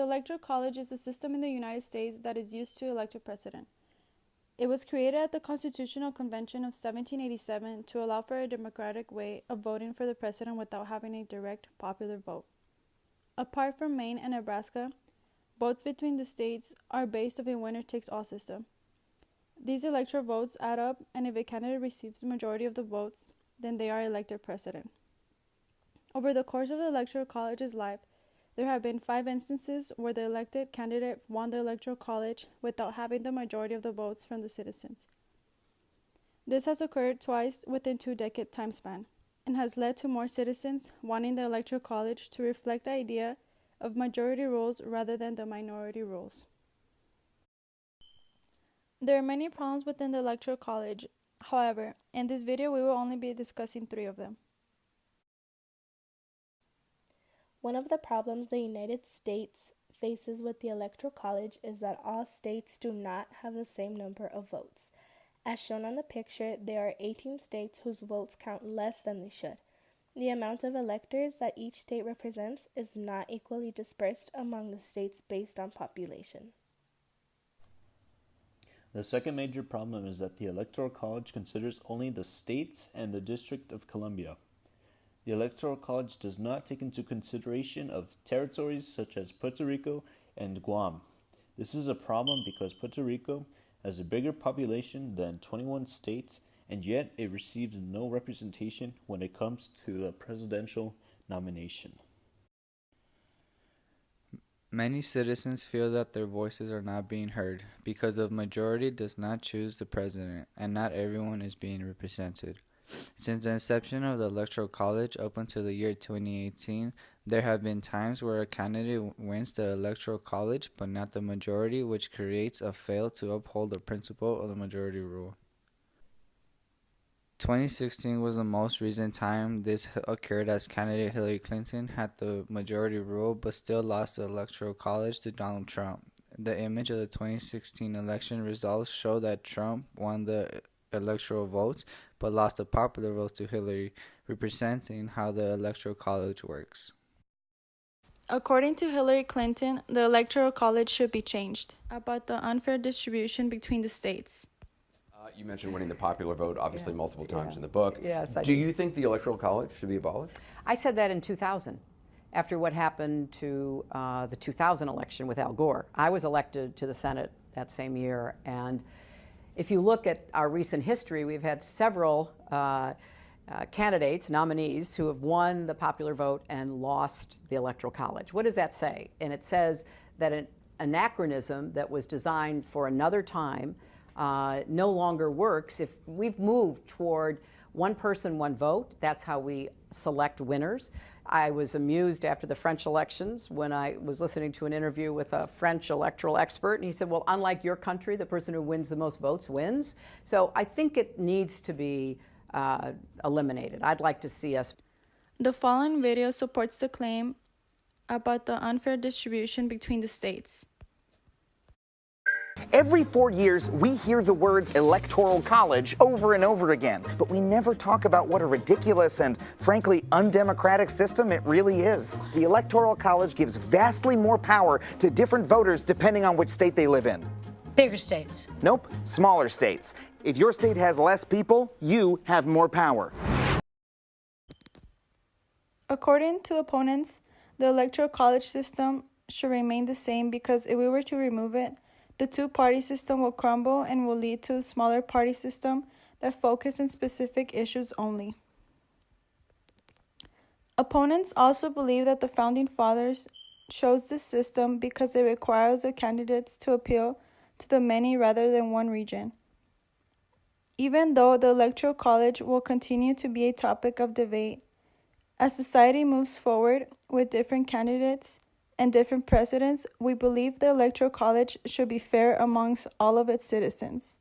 Electoral College is a system in the United States that is used to elect a president. It was created at the Constitutional Convention of 1787 to allow for a democratic way of voting for the president without having a direct popular vote. Apart from Maine and Nebraska, votes between the states are based on a winner-takes-all system. These electoral votes add up, and if a candidate receives the majority of the votes, then they are elected president. Over the course of the Electoral College's life, there have been 5 instances where the elected candidate won the Electoral College without having the majority of the votes from the citizens. This has occurred twice within 2-decade time span, and has led to more citizens wanting the Electoral College to reflect the idea of majority rules rather than the minority rules. There are many problems within the Electoral College. However, in this video we will only be discussing 3 of them. One of the problems the United States faces with the Electoral College is that all states do not have the same number of votes. As shown on the picture, there are 18 states whose votes count less than they should. The amount of electors that each state represents is not equally dispersed among the states based on population. The second major problem is that the Electoral College considers only the states and the District of Columbia. The Electoral College does not take into consideration of territories such as Puerto Rico and Guam. This is a problem because Puerto Rico has a bigger population than 21 states, and yet it receives no representation when it comes to the presidential nomination. Many citizens feel that their voices are not being heard because the majority does not choose the president, and not everyone is being represented. Since the inception of the Electoral College up until the year 2018, there have been times where a candidate wins the Electoral College but not the majority, which creates a fail to uphold the principle of the majority rule. 2016 was the most recent time this occurred, as candidate Hillary Clinton had the majority rule but still lost the Electoral College to Donald Trump. The image of the 2016 election results show that Trump won the electoral votes but lost the popular votes to Hillary, representing how the Electoral College works. According to Hillary Clinton, the Electoral College should be changed about the unfair distribution between the states. You mentioned winning the popular vote, obviously, multiple times in the book. Yes, I do did. you think the Electoral College should be abolished? I said that in 2000, after what happened to the 2000 election with Al Gore. I was elected to the Senate that same year, and if you look at our recent history, we've had several candidates, nominees, who have won the popular vote and lost the Electoral College. What does that say? And it says that an anachronism that was designed for another time no longer works. If we've moved toward one person, one vote, that's how we select winners. I was amused after the French elections when I was listening to an interview with a French electoral expert, and he said, well, unlike your country, the person who wins the most votes wins. So I think it needs to be eliminated. I'd like to see us. The following video supports the claim about the unfair distribution between the states. Every 4 years, we hear the words Electoral College over and over again, but we never talk about what a ridiculous and, frankly, undemocratic system it really is. The Electoral College gives vastly more power to different voters depending on which state they live in. Bigger states. Nope, smaller states. If your state has less people, you have more power. According to opponents, the Electoral College system should remain the same because if we were to remove it, the two-party system will crumble and will lead to a smaller party system that focus on specific issues only. Opponents also believe that the Founding Fathers chose this system because it requires the candidates to appeal to the many rather than one region. Even though the Electoral College will continue to be a topic of debate, as society moves forward with different candidates and different presidents, we believe the Electoral College should be fair amongst all of its citizens.